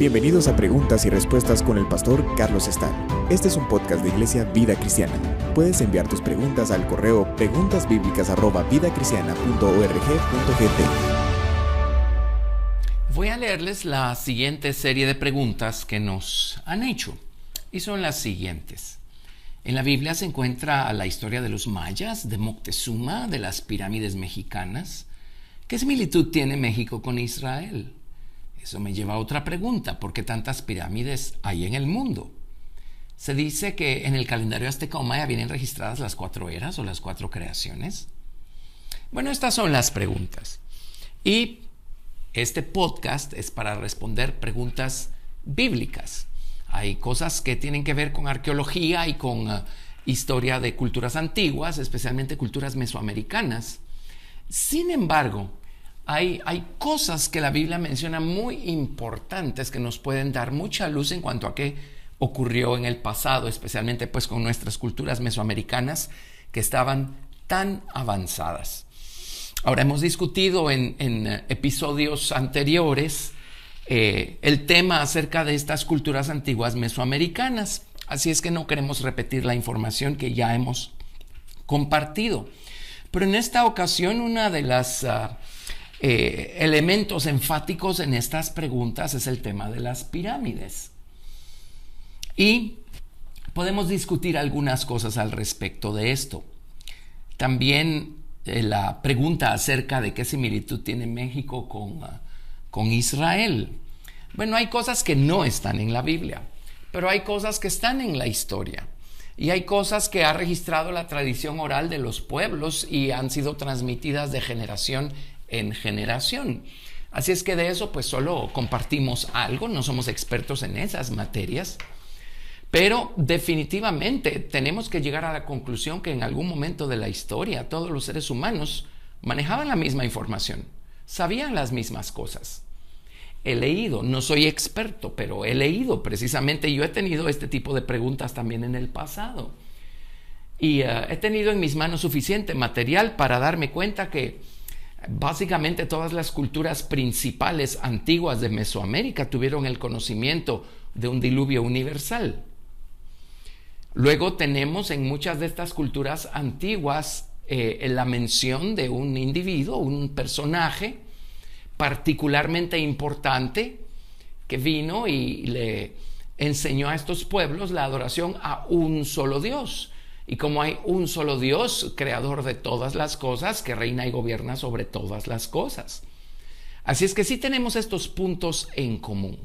Bienvenidos a Preguntas y Respuestas con el pastor Carlos Estal. Este es un podcast de Iglesia Vida Cristiana. Puedes enviar tus preguntas al correo preguntasbiblicas@vidacristiana.org.gt. Voy a leerles la siguiente serie de preguntas que nos han hecho, y son las siguientes. En la Biblia se encuentra la historia de los mayas, de Moctezuma, de las pirámides mexicanas. ¿Qué similitud tiene México con Israel? Eso me lleva a otra pregunta: ¿por qué tantas pirámides hay en el mundo? Se dice que en el calendario azteca o maya vienen registradas las 4 eras o las 4 creaciones. Bueno, estas son las preguntas. Y este podcast es para responder preguntas bíblicas. Hay cosas que tienen que ver con arqueología y con historia de culturas antiguas, especialmente culturas mesoamericanas. Sin embargo, hay cosas que la Biblia menciona muy importantes que nos pueden dar mucha luz en cuanto a qué ocurrió en el pasado, especialmente pues con nuestras culturas mesoamericanas que estaban tan avanzadas. Ahora, hemos discutido en episodios anteriores el tema acerca de estas culturas antiguas mesoamericanas, así es que no queremos repetir la información que ya hemos compartido. Pero en esta ocasión, una de las elementos enfáticos en estas preguntas es el tema de las pirámides. Y podemos discutir algunas cosas al respecto de esto. También la pregunta acerca de qué similitud tiene México con Israel. Bueno, hay cosas que no están en la Biblia, pero hay cosas que están en la historia. Y hay cosas que ha registrado la tradición oral de los pueblos y han sido transmitidas de generación en generación. Así es que de eso pues solo compartimos algo, no somos expertos en esas materias. Pero definitivamente tenemos que llegar a la conclusión que en algún momento de la historia todos los seres humanos manejaban la misma información, sabían las mismas cosas. He leído, no soy experto, pero he leído precisamente, yo he tenido este tipo de preguntas también en el pasado. Y he tenido en mis manos suficiente material para darme cuenta que básicamente todas las culturas principales antiguas de Mesoamérica tuvieron el conocimiento de un diluvio universal. Luego tenemos en muchas de estas culturas antiguas la mención de un individuo, un personaje particularmente importante que vino y le enseñó a estos pueblos la adoración a un solo Dios. Y como hay un solo Dios, creador de todas las cosas, que reina y gobierna sobre todas las cosas. Así es que sí tenemos estos puntos en común.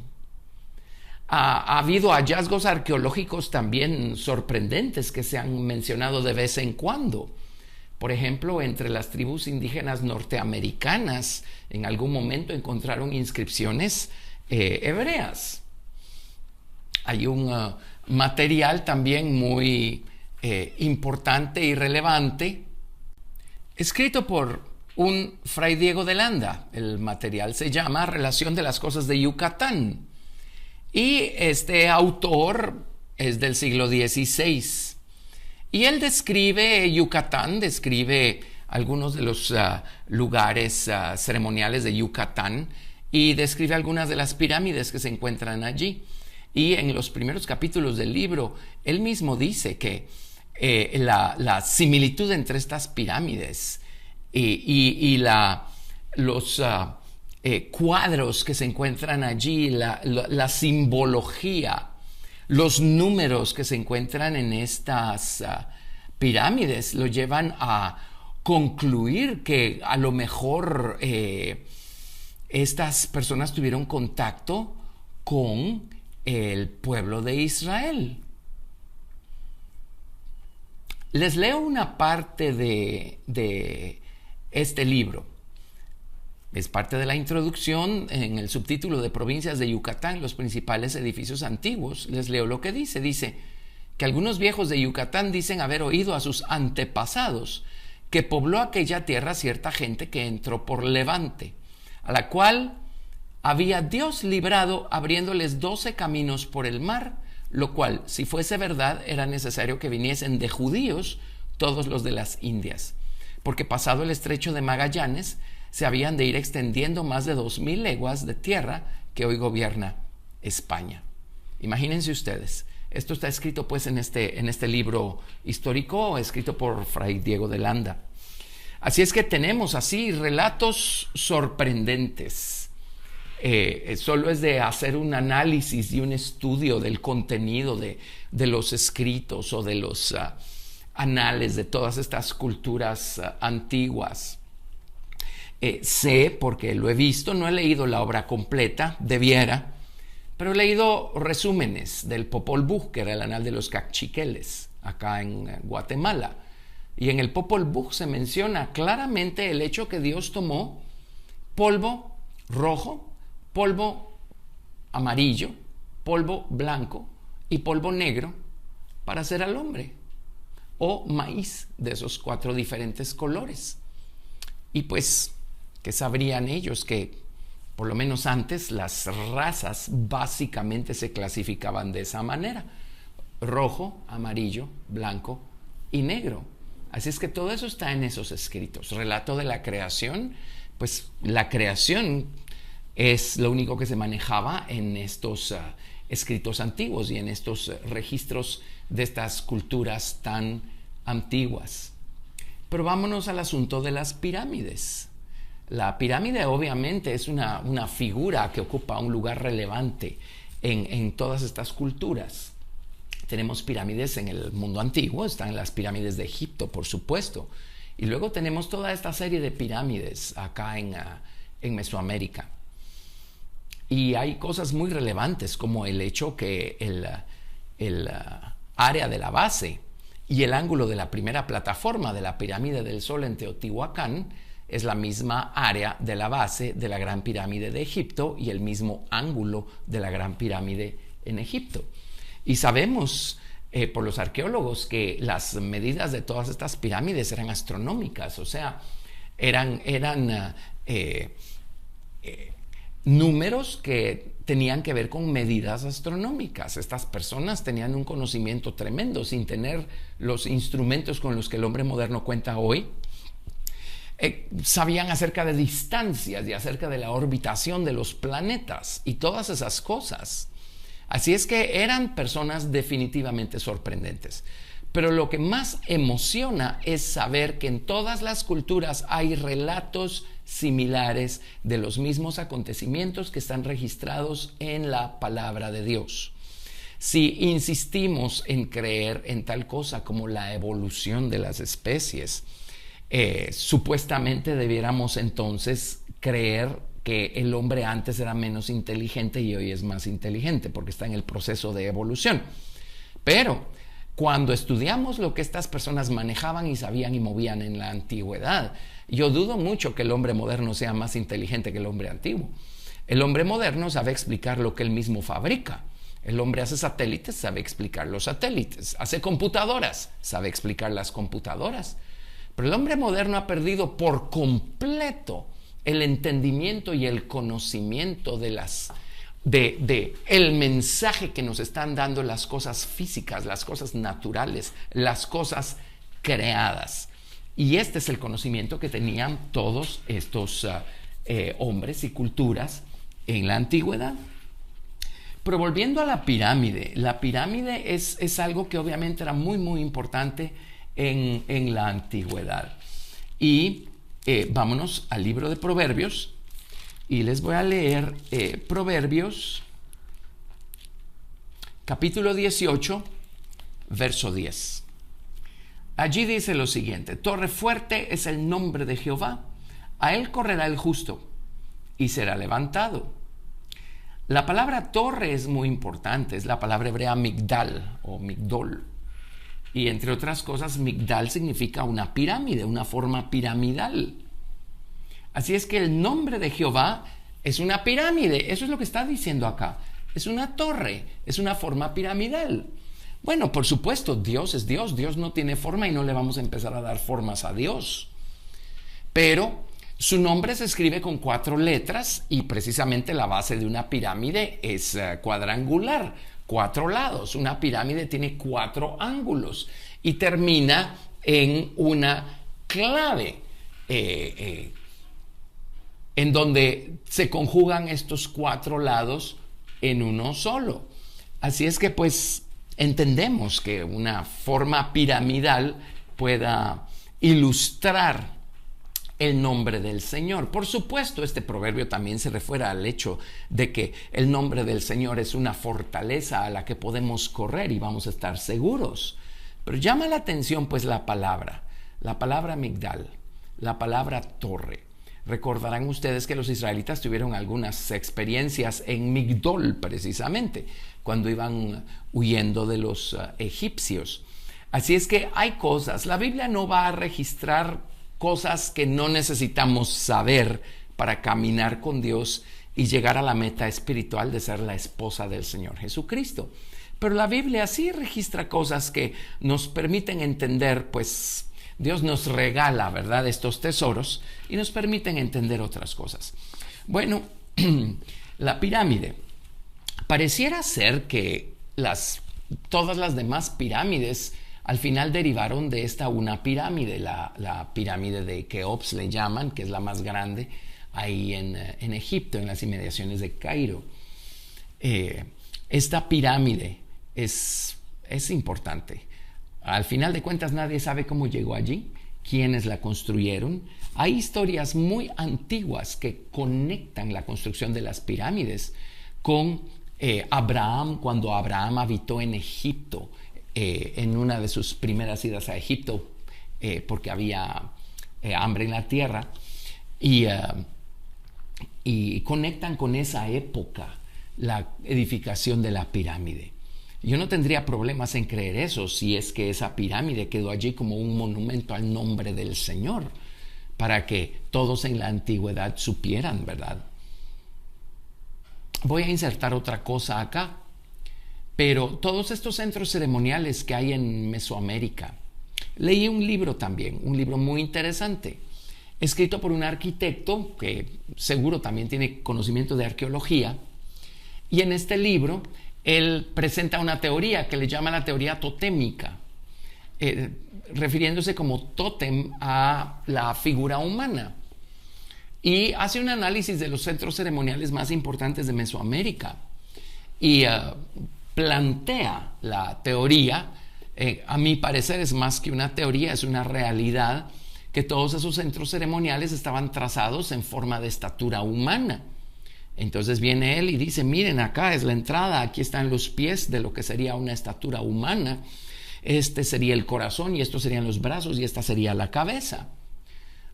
Ha habido hallazgos arqueológicos también sorprendentes que se han mencionado de vez en cuando. Por ejemplo, entre las tribus indígenas norteamericanas, en algún momento encontraron inscripciones hebreas. Hay un material también muy importante y relevante, escrito por un fray Diego de Landa. El material se llama Relación de las cosas de Yucatán. Y este autor es del siglo XVI. Y él describe Yucatán, describe algunos de los lugares ceremoniales de Yucatán y describe algunas de las pirámides que se encuentran allí. Y en los primeros capítulos del libro, él mismo dice que la similitud entre estas pirámides y los cuadros que se encuentran allí, la simbología, los números que se encuentran en estas pirámides lo llevan a concluir que a lo mejor estas personas tuvieron contacto con el pueblo de Israel. Les leo una parte de este libro. Es parte de la introducción en el subtítulo de Provincias de Yucatán, los principales edificios antiguos. Les leo lo que dice. Dice que algunos viejos de Yucatán dicen haber oído a sus antepasados que pobló aquella tierra cierta gente que entró por Levante, a la cual había Dios librado abriéndoles 12 caminos por el mar, lo cual, si fuese verdad, era necesario que viniesen de judíos todos los de las Indias, porque pasado el estrecho de Magallanes se habían de ir extendiendo más de 2000 leguas de tierra que hoy gobierna España. Imagínense ustedes. Esto está escrito pues en este libro histórico escrito por Fray Diego de Landa. Así es que tenemos así relatos sorprendentes. Solo es de hacer un análisis y un estudio del contenido de los escritos o de los anales de todas estas culturas antiguas. Sé, porque lo he visto, no he leído la obra completa, debiera, pero he leído resúmenes del Popol Vuh, que era el anal de los cachiqueles, acá en Guatemala. Y en el Popol Vuh se menciona claramente el hecho que Dios tomó polvo rojo, polvo amarillo, polvo blanco y polvo negro para hacer al hombre, o maíz de esos 4 diferentes colores. Y pues, ¿qué sabrían ellos? Que por lo menos antes las razas básicamente se clasificaban de esa manera: rojo, amarillo, blanco y negro. Así es que todo eso está en esos escritos. Relato de la creación, pues la creación es lo único que se manejaba en estos escritos antiguos y en estos registros de estas culturas tan antiguas. Pero vámonos al asunto de las pirámides. La pirámide obviamente es una figura que ocupa un lugar relevante en todas estas culturas. Tenemos pirámides en el mundo antiguo, están las pirámides de Egipto, por supuesto. Y luego tenemos toda esta serie de pirámides acá en Mesoamérica. Y hay cosas muy relevantes, como el hecho que el área de la base y el ángulo de la primera plataforma de la pirámide del Sol en Teotihuacán es la misma área de la base de la Gran Pirámide de Egipto y el mismo ángulo de la Gran Pirámide en Egipto. Y sabemos por los arqueólogos que las medidas de todas estas pirámides eran astronómicas, o sea, eran números que tenían que ver con medidas astronómicas. Estas personas tenían un conocimiento tremendo sin tener los instrumentos con los que el hombre moderno cuenta hoy. Sabían acerca de distancias y acerca de la orbitación de los planetas y todas esas cosas. Así es que eran personas definitivamente sorprendentes. Pero lo que más emociona es saber que en todas las culturas hay relatos similares de los mismos acontecimientos que están registrados en la palabra de Dios. Si insistimos en creer en tal cosa como la evolución de las especies, supuestamente debiéramos entonces creer que el hombre antes era menos inteligente y hoy es más inteligente porque está en el proceso de evolución. Pero cuando estudiamos lo que estas personas manejaban y sabían y movían en la antigüedad, yo dudo mucho que el hombre moderno sea más inteligente que el hombre antiguo. El hombre moderno sabe explicar lo que él mismo fabrica. El hombre hace satélites, sabe explicar los satélites. Hace computadoras, sabe explicar las computadoras. Pero el hombre moderno ha perdido por completo el entendimiento y el conocimiento de el mensaje que nos están dando las cosas físicas, las cosas naturales, las cosas creadas. Y este es el conocimiento que tenían todos estos hombres y culturas en la antigüedad. Pero volviendo a la pirámide es algo que obviamente era muy, muy importante en la antigüedad. Y vámonos al libro de Proverbios y les voy a leer Proverbios capítulo 18, verso 10. Allí dice lo siguiente: torre fuerte es el nombre de Jehová, a él correrá el justo y será levantado. La palabra torre es muy importante, es la palabra hebrea migdal o migdol. Y entre otras cosas, migdal significa una pirámide, una forma piramidal. Así es que el nombre de Jehová es una pirámide. Eso es lo que está diciendo acá. Es una torre, es una forma piramidal. Bueno, por supuesto, Dios es Dios. Dios no tiene forma y no le vamos a empezar a dar formas a Dios. Pero su nombre se escribe con 4 letras y precisamente la base de una pirámide es cuadrangular. 4 lados. Una pirámide tiene 4 ángulos y termina en una clave en donde se conjugan estos 4 lados en uno solo. Así es que pues entendemos que una forma piramidal pueda ilustrar el nombre del Señor. Por supuesto, este proverbio también se refiere al hecho de que el nombre del Señor es una fortaleza a la que podemos correr y vamos a estar seguros. Pero llama la atención pues la palabra Migdal, la palabra torre. Recordarán ustedes que los israelitas tuvieron algunas experiencias en Migdol precisamente, cuando iban huyendo de los egipcios. Así es que hay cosas, la Biblia no va a registrar cosas que no necesitamos saber para caminar con Dios y llegar a la meta espiritual de ser la esposa del Señor Jesucristo. Pero la Biblia sí registra cosas que nos permiten entender, pues Dios nos regala, ¿verdad?, estos tesoros y nos permiten entender otras cosas. Bueno, la pirámide. Pareciera ser que todas las demás pirámides al final derivaron de esta una pirámide, la pirámide de Keops le llaman, que es la más grande ahí en Egipto, en las inmediaciones de Cairo. Esta pirámide es importante. Al final de cuentas nadie sabe cómo llegó allí, quiénes la construyeron. Hay historias muy antiguas que conectan la construcción de las pirámides con Abraham, cuando Abraham habitó en Egipto, en una de sus primeras idas a Egipto, porque había hambre en la tierra, y conectan con esa época la edificación de la pirámide. Yo no tendría problemas en creer eso si es que esa pirámide quedó allí como un monumento al nombre del Señor, para que todos en la antigüedad supieran, ¿verdad? Voy a insertar otra cosa acá. Pero todos estos centros ceremoniales que hay en Mesoamérica, leí un libro también, un libro muy interesante, escrito por un arquitecto que seguro también tiene conocimiento de arqueología, y en este libro él presenta una teoría que le llama la teoría totémica, refiriéndose como tótem a la figura humana, y hace un análisis de los centros ceremoniales más importantes de Mesoamérica, y plantea la teoría, a mi parecer es más que una teoría, es una realidad, que todos esos centros ceremoniales estaban trazados en forma de estatura humana. Entonces viene él y dice, miren, acá es la entrada, aquí están los pies de lo que sería una estatura humana, este sería el corazón y estos serían los brazos y esta sería la cabeza.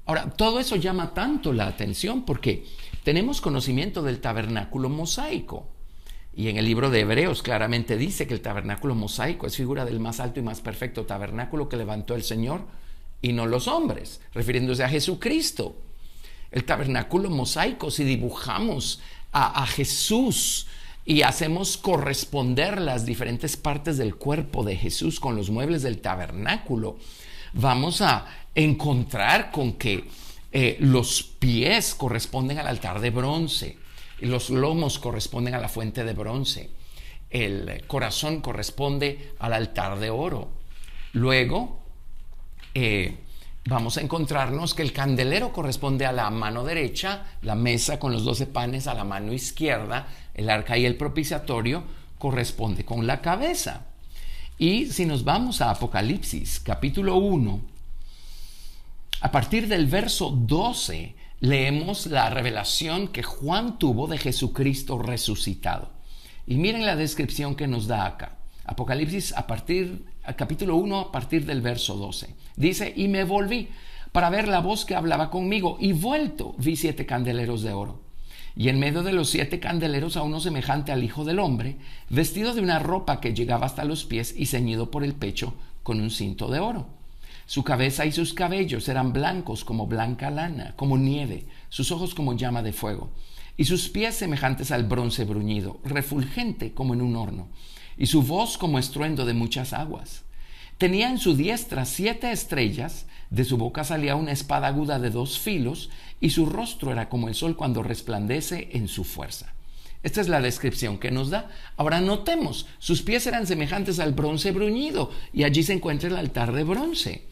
Ahora, todo eso llama tanto la atención porque tenemos conocimiento del tabernáculo mosaico. Y en el libro de Hebreos claramente dice que el tabernáculo mosaico es figura del más alto y más perfecto tabernáculo que levantó el Señor y no los hombres, refiriéndose a Jesucristo. El tabernáculo mosaico, si dibujamos a Jesús y hacemos corresponder las diferentes partes del cuerpo de Jesús con los muebles del tabernáculo, vamos a encontrar con que los pies corresponden al altar de bronce, los lomos corresponden a la fuente de bronce, el corazón corresponde al altar de oro. Luego vamos a encontrarnos que el candelero corresponde a la mano derecha, la mesa con los 12 panes a la mano izquierda, el arca y el propiciatorio corresponde con la cabeza. Y si nos vamos a Apocalipsis capítulo 1, a partir del verso 12 leemos la revelación que Juan tuvo de Jesucristo resucitado. Y miren la descripción que nos da acá. Apocalipsis capítulo 1 a partir del verso 12. Dice, y me volví para ver la voz que hablaba conmigo, y vuelto vi 7 candeleros de oro. Y en medio de los 7 candeleros a uno semejante al Hijo del Hombre, vestido de una ropa que llegaba hasta los pies y ceñido por el pecho con un cinto de oro. Su cabeza y sus cabellos eran blancos como blanca lana, como nieve, sus ojos como llama de fuego, y sus pies semejantes al bronce bruñido, refulgente como en un horno, y su voz como estruendo de muchas aguas. Tenía en su diestra 7 estrellas, de su boca salía una espada aguda de 2 filos, y su rostro era como el sol cuando resplandece en su fuerza. Esta es la descripción que nos da. Ahora notemos, sus pies eran semejantes al bronce bruñido, y allí se encuentra el altar de bronce.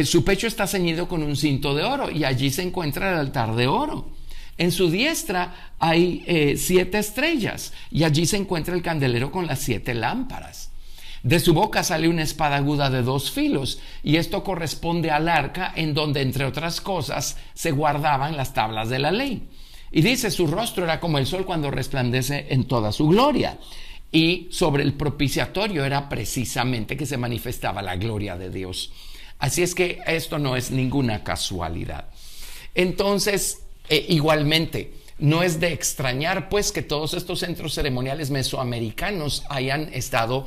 Su pecho está ceñido con un cinto de oro, y allí se encuentra el altar de oro. En su diestra hay 7 estrellas y allí se encuentra el candelero con las 7 lámparas. De su boca sale una espada aguda de 2 filos y esto corresponde al arca en donde, entre otras cosas, se guardaban las tablas de la ley. Y dice, su rostro era como el sol cuando resplandece en toda su gloria. Y sobre el propiciatorio era precisamente que se manifestaba la gloria de Dios. Así es que esto no es ninguna casualidad. Entonces, igualmente, no es de extrañar pues que todos estos centros ceremoniales mesoamericanos hayan estado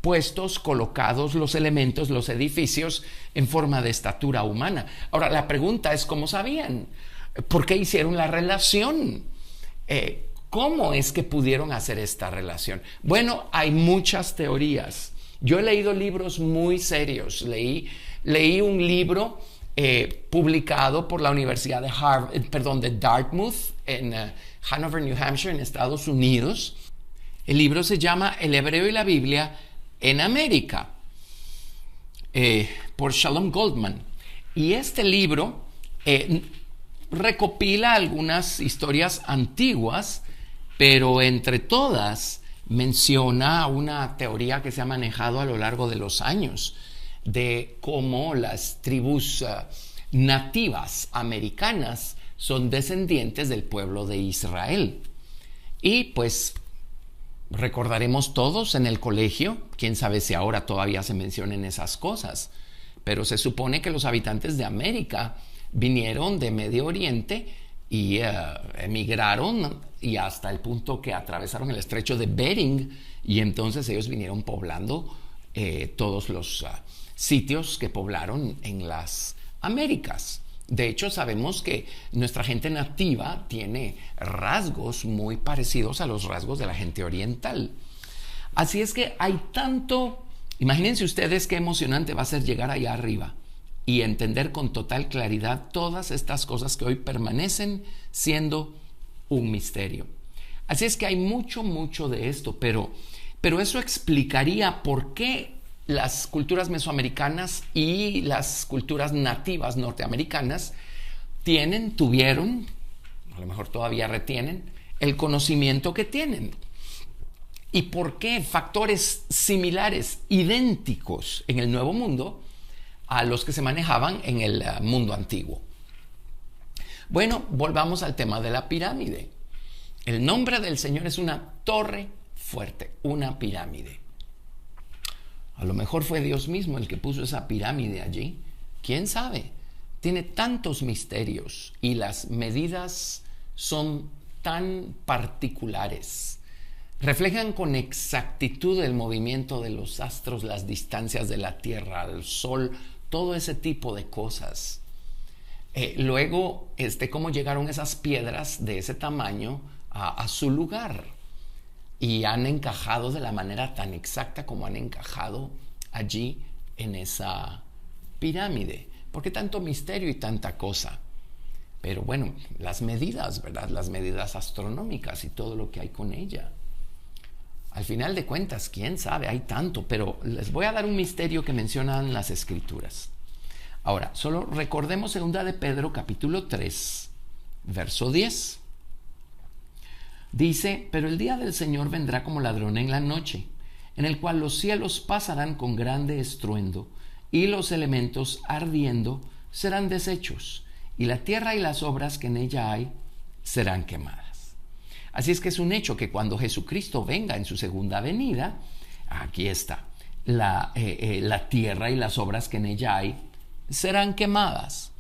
puestos, colocados los elementos, los edificios en forma de estatura humana. Ahora, la pregunta es ¿cómo sabían? ¿Por qué hicieron la relación? ¿Cómo es que pudieron hacer esta relación? Bueno, hay muchas teorías. Yo he leído libros muy serios. Leí un libro publicado por la Universidad de Dartmouth en Hanover, New Hampshire, en Estados Unidos. El libro se llama El hebreo y la Biblia en América, por Shalom Goldman. Y este libro recopila algunas historias antiguas, pero entre todas menciona una teoría que se ha manejado a lo largo de los años de cómo las tribus nativas americanas son descendientes del pueblo de Israel. Y pues recordaremos todos en el colegio, quién sabe si ahora todavía se mencionan esas cosas, pero se supone que los habitantes de América vinieron de Medio Oriente y emigraron y hasta el punto que atravesaron el estrecho de Bering y entonces ellos vinieron poblando todos los sitios que poblaron en las Américas. De hecho, sabemos que nuestra gente nativa tiene rasgos muy parecidos a los rasgos de la gente oriental. Así es que hay tanto. Imagínense ustedes qué emocionante va a ser llegar allá arriba y entender con total claridad todas estas cosas que hoy permanecen siendo un misterio. Así es que hay mucho de esto, pero eso explicaría por qué las culturas mesoamericanas y las culturas nativas norteamericanas tuvieron, a lo mejor todavía retienen, el conocimiento que tienen. ¿Y por qué factores similares, idénticos en el Nuevo Mundo a los que se manejaban en el mundo antiguo? Bueno, volvamos al tema de la pirámide. El nombre del Señor es una torre fuerte, una pirámide. A lo mejor fue Dios mismo el que puso esa pirámide allí. ¿Quién sabe? Tiene tantos misterios y las medidas son tan particulares. Reflejan con exactitud el movimiento de los astros, las distancias de la Tierra al Sol, todo ese tipo de cosas. Luego, cómo llegaron esas piedras de ese tamaño a su lugar. Y han encajado de la manera tan exacta como han encajado allí en esa pirámide. ¿Por qué tanto misterio y tanta cosa? Pero bueno, las medidas, ¿verdad? Las medidas astronómicas y todo lo que hay con ella. Al final de cuentas, quién sabe, hay tanto, pero les voy a dar un misterio que mencionan las Escrituras. Ahora, solo recordemos 2 de Pedro, capítulo 3, verso 10. Dice, pero el día del Señor vendrá como ladrón en la noche, en el cual los cielos pasarán con grande estruendo, y los elementos ardiendo serán deshechos, y la tierra y las obras que en ella hay serán quemadas. Así es que es un hecho que cuando Jesucristo venga en su segunda venida, aquí está, la tierra y las obras que en ella hay serán quemadas.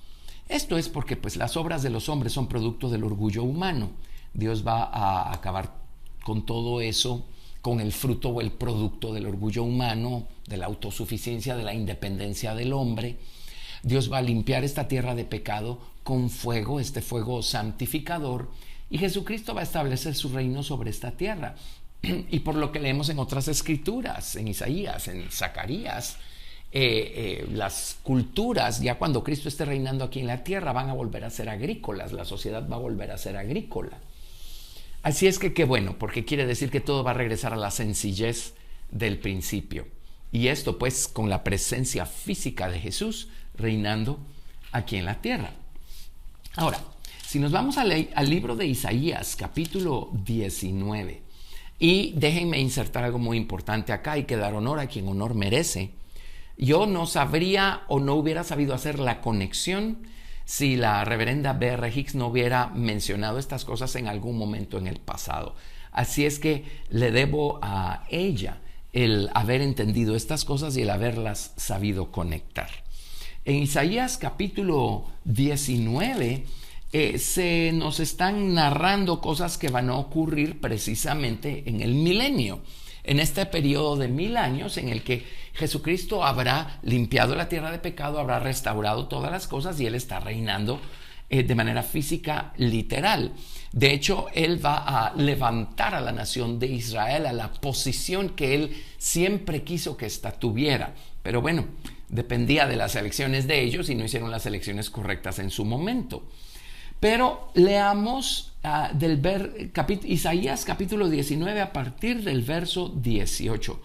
Esto es porque pues las obras de los hombres son producto del orgullo humano. Dios va a acabar con todo eso, con el fruto o el producto del orgullo humano, de la autosuficiencia, de la independencia del hombre. Dios va a limpiar esta tierra de pecado con fuego, este fuego santificador, y Jesucristo va a establecer su reino sobre esta tierra. Y por lo que leemos en otras escrituras, en Isaías, en Zacarías, las culturas, ya cuando Cristo esté reinando aquí en la tierra, van a volver a ser agrícolas, la sociedad va a volver a ser agrícola. Así es que qué bueno, porque quiere decir que todo va a regresar a la sencillez del principio. Y esto pues con la presencia física de Jesús reinando aquí en la tierra. Ahora, Si nos vamos al libro de Isaías, capítulo 19, y déjenme insertar algo muy importante acá y que dar honor a quien honor merece. Yo no sabría o no hubiera sabido hacer la conexión si la reverenda B.R. Hicks no hubiera mencionado estas cosas en algún momento en el pasado. Así es que le debo a ella el haber entendido estas cosas y el haberlas sabido conectar. En Isaías capítulo 19 se nos están narrando cosas que van a ocurrir precisamente en el milenio, en este periodo de 1000 años en el que Jesucristo habrá limpiado la tierra de pecado, habrá restaurado todas las cosas y Él está reinando de manera física, literal. De hecho, Él va a levantar a la nación de Israel a la posición que Él siempre quiso que ésta tuviera. Pero bueno, dependía de las elecciones de ellos y no hicieron las elecciones correctas en su momento. Pero leamos Isaías capítulo 19 a partir del verso 18.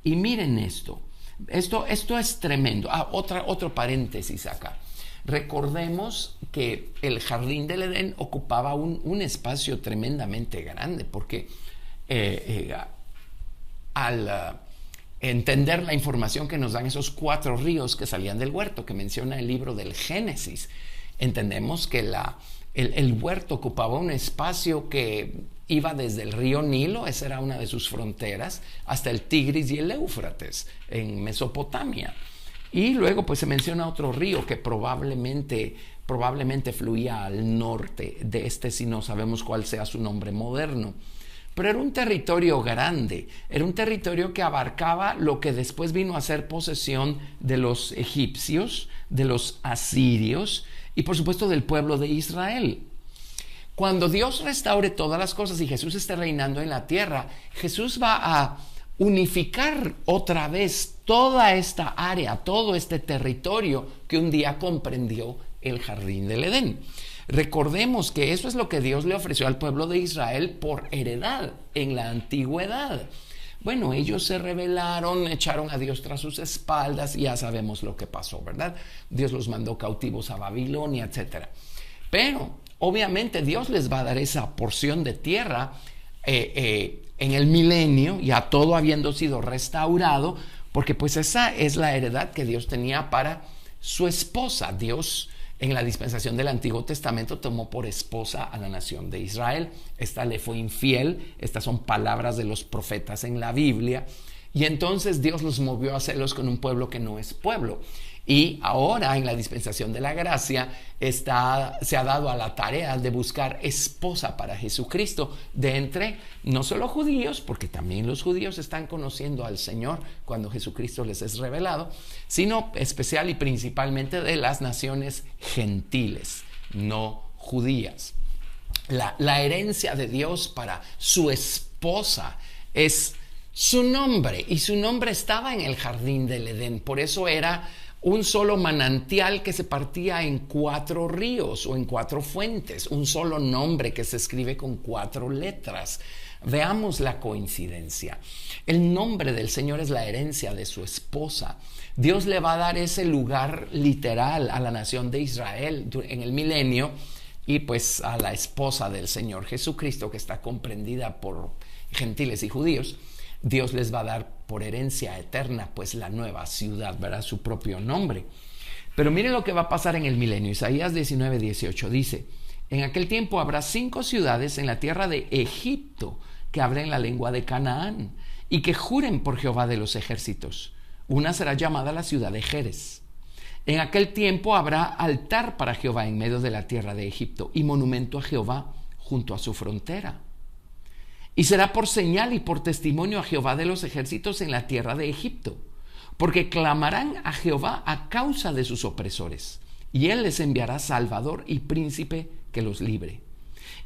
Y miren esto. Esto es tremendo. Otro paréntesis acá. Recordemos que el jardín del Edén ocupaba un espacio tremendamente grande porque al entender la información que nos dan esos 4 ríos que salían del huerto que menciona el libro del Génesis, entendemos que el huerto ocupaba un espacio que iba desde el río Nilo, esa era una de sus fronteras, hasta el Tigris y el Éufrates en Mesopotamia. Y luego pues se menciona otro río que probablemente fluía al norte de este, si no sabemos cuál sea su nombre moderno. Pero era un territorio grande, era un territorio que abarcaba lo que después vino a ser posesión de los egipcios, de los asirios y por supuesto del pueblo de Israel. Cuando Dios restaure todas las cosas y Jesús esté reinando en la tierra, Jesús va a unificar otra vez toda esta área, todo este territorio que un día comprendió el jardín del Edén. Recordemos que eso es lo que Dios le ofreció al pueblo de Israel por heredad en la antigüedad. Bueno, ellos se rebelaron, echaron a Dios tras sus espaldas y ya sabemos lo que pasó, ¿verdad? Dios los mandó cautivos a Babilonia, etc. Pero obviamente Dios les va a dar esa porción de tierra en el milenio, ya todo habiendo sido restaurado, porque pues esa es la heredad que Dios tenía para su esposa. Dios en la dispensación del Antiguo Testamento tomó por esposa a la nación de Israel. Esta le fue infiel, estas son palabras de los profetas en la Biblia, y entonces Dios los movió a hacerlos con un pueblo que no es pueblo. Y ahora en la dispensación de la gracia se ha dado a la tarea de buscar esposa para Jesucristo de entre no solo judíos, porque también los judíos están conociendo al Señor cuando Jesucristo les es revelado, sino especial y principalmente de las naciones gentiles, no judías. La herencia de Dios para su esposa es su nombre, y su nombre estaba en el jardín del Edén. Por eso era un solo manantial que se partía en 4 ríos o en 4 fuentes, un solo nombre que se escribe con 4 letras. Veamos la coincidencia. El nombre del Señor es la herencia de su esposa. Dios le va a dar ese lugar literal a la nación de Israel en el milenio, y pues a la esposa del Señor Jesucristo, que está comprendida por gentiles y judíos. Dios les va a dar por herencia eterna pues la nueva ciudad, ¿verdad? Su propio nombre. Pero mire lo que va a pasar en el milenio. Isaías 19:18 dice: en aquel tiempo habrá 5 ciudades en la tierra de Egipto que hablen la lengua de Canaán y que juren por Jehová de los ejércitos. Una será llamada la ciudad de Jerez. En aquel tiempo habrá altar para Jehová en medio de la tierra de Egipto y monumento a Jehová junto a su frontera. Y será por señal y por testimonio a Jehová de los ejércitos en la tierra de Egipto, porque clamarán a Jehová a causa de sus opresores, y él les enviará salvador y príncipe que los libre.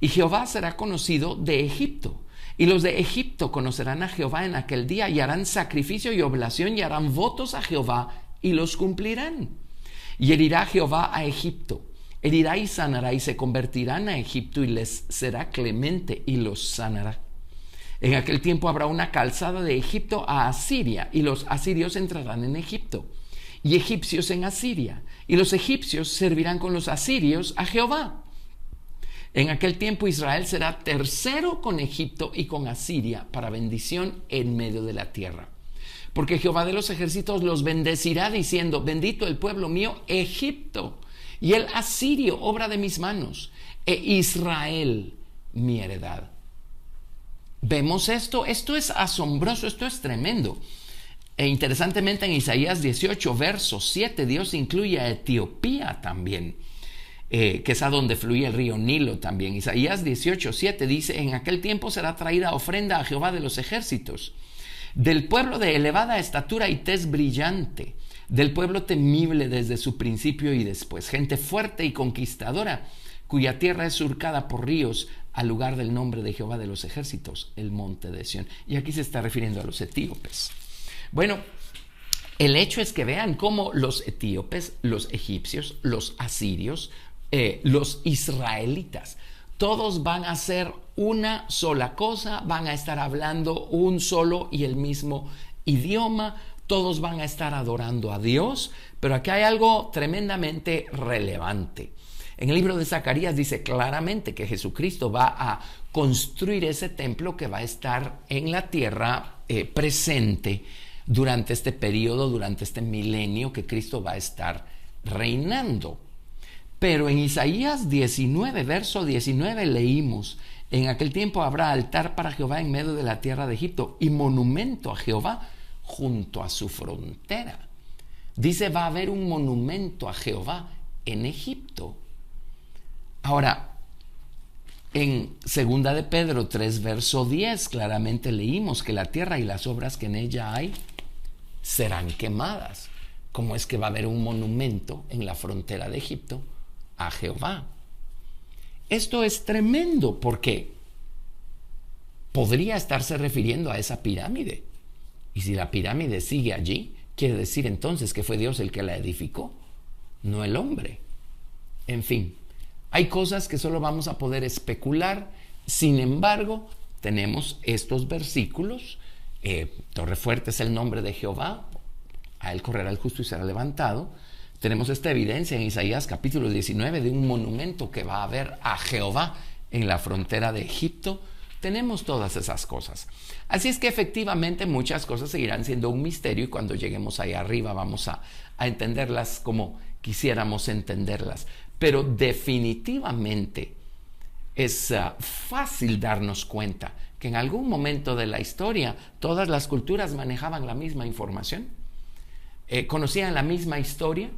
Y Jehová será conocido de Egipto, y los de Egipto conocerán a Jehová en aquel día, y harán sacrificio y oblación, y harán votos a Jehová, y los cumplirán. Y herirá Jehová a Egipto, herirá y sanará, y se convertirán a Egipto, y les será clemente, y los sanará. En aquel tiempo habrá una calzada de Egipto a Asiria, y los asirios entrarán en Egipto, y egipcios en Asiria, y los egipcios servirán con los asirios a Jehová. En aquel tiempo Israel será tercero con Egipto y con Asiria para bendición en medio de la tierra. Porque Jehová de los ejércitos los bendecirá diciendo: bendito el pueblo mío Egipto, y el asirio, obra de mis manos, e Israel, mi heredad. ¿Vemos esto? Esto es asombroso, esto es tremendo. E interesantemente en Isaías 18, verso 7, Dios incluye a Etiopía también, que es a donde fluye el río Nilo también. Isaías 18, 7 dice: en aquel tiempo será traída ofrenda a Jehová de los ejércitos, del pueblo de elevada estatura y tez brillante, del pueblo temible desde su principio y después, gente fuerte y conquistadora, cuya tierra es surcada por ríos, al lugar del nombre de Jehová de los ejércitos, el monte de Sión. Y aquí se está refiriendo a los etíopes. Bueno, el hecho es que vean cómo los etíopes, los egipcios, los asirios, los israelitas, todos van a hacer una sola cosa, van a estar hablando un solo y el mismo idioma, todos van a estar adorando a Dios, pero aquí hay algo tremendamente relevante. En el libro de Zacarías dice claramente que Jesucristo va a construir ese templo que va a estar en la tierra presente durante este periodo, durante este milenio que Cristo va a estar reinando. Pero en Isaías 19, verso 19 leímos: en aquel tiempo habrá altar para Jehová en medio de la tierra de Egipto y monumento a Jehová junto a su frontera. Dice, va a haber un monumento a Jehová en Egipto. Ahora, en 2 de Pedro 3, verso 10, claramente leímos que la tierra y las obras que en ella hay serán quemadas. ¿Cómo es que va a haber un monumento en la frontera de Egipto a Jehová? Esto es tremendo porque podría estarse refiriendo a esa pirámide. Y si la pirámide sigue allí, quiere decir entonces que fue Dios el que la edificó, no el hombre. En fin, hay cosas que solo vamos a poder especular. Sin embargo, tenemos estos versículos. Torre fuerte es el nombre de Jehová, a él correrá el justo y será levantado. Tenemos esta evidencia en Isaías capítulo 19 de un monumento que va a haber a Jehová en la frontera de Egipto. Tenemos todas esas cosas. Así es que efectivamente muchas cosas seguirán siendo un misterio y cuando lleguemos ahí arriba vamos a entenderlas como quisiéramos entenderlas. Pero definitivamente es fácil darnos cuenta que en algún momento de la historia todas las culturas manejaban la misma información, conocían la misma historia,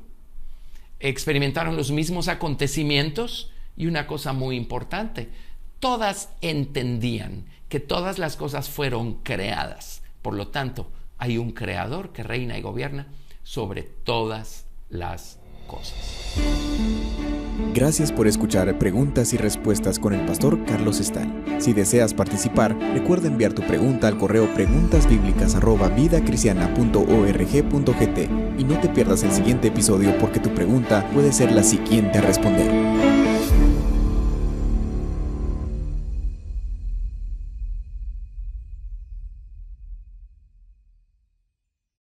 experimentaron los mismos acontecimientos y una cosa muy importante, todas entendían que todas las cosas fueron creadas. Por lo tanto, hay un creador que reina y gobierna sobre todas las cosas. Gracias por escuchar Preguntas y Respuestas con el pastor Carlos Estal. Si deseas participar, recuerda enviar tu pregunta al correo preguntasbiblicas@vidacristiana.org.gt y no te pierdas el siguiente episodio porque tu pregunta puede ser la siguiente a responder.